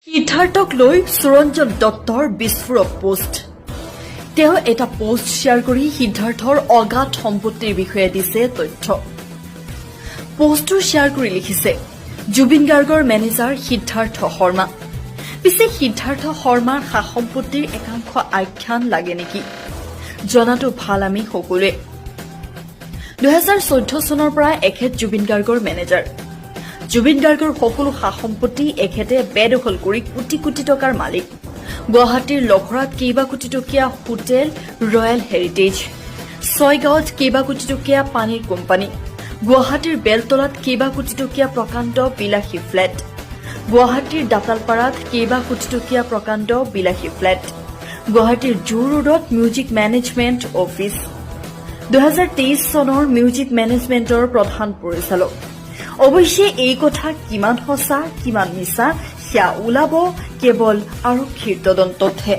সিদ্ধাৰ্থক লৈ সুৰঞ্জন দত্তৰ বিস্ফোৰক পোষ্ট তেওঁ এটা পোষ্ট শ্বেয়াৰ কৰি সিদ্ধাৰ্থৰ অগাধ সম্পত্তিৰ বিষয়ে দিছে তথ্য পোষ্টটো শ্বেয়াৰ কৰি লিখিছে জুবিন গাৰ্গৰ মেনেজাৰ সিদ্ধাৰ্থ শৰ্মা পিছে সিদ্ধাৰ্থ শৰ্মাৰ সা সম্পত্তিৰ একাংশ আখ্যান লাগে নেকি জনাটো ভাল আমি সকলোৱে 2014 চনৰ পৰা এখেত জুবিন গাৰ্গৰ মেনেজাৰ জুবিন গাৰ্গৰ সকলো সা সম্পত্তি এখেতে বেদখল কৰি কোটি কোটি টকাৰ মালিক গুৱাহাটীৰ লখৰাত কেইবা কোটি টকীয়া হোটেল ৰয়েল হেৰিটেজ ছয়গাঁৱত কেইবা কোটি টকীয়া পানীৰ কোম্পানী গুৱাহাটীৰ বেলতলাত কেইবা কোটি টকীয়া প্ৰকাণ্ড বিলাসী ফ্লেট গুৱাহাটীৰ দাতালপাৰাত কেইবা কোটি টকীয়া প্ৰকাণ্ড বিলাসী ফ্লেট গুৱাহাটীৰ জু ৰোডত মিউজিক মেনেজমেণ্ট অফিচ 2023 চনৰ মিউজিক মেনেজমেণ্টৰ প্ৰধান পৰিচালক অৱশ্যে এই কথা কিমান সঁচা কিমান মিছা সেয়া ওলাব কেৱল আৰক্ষীৰ তদন্ততহে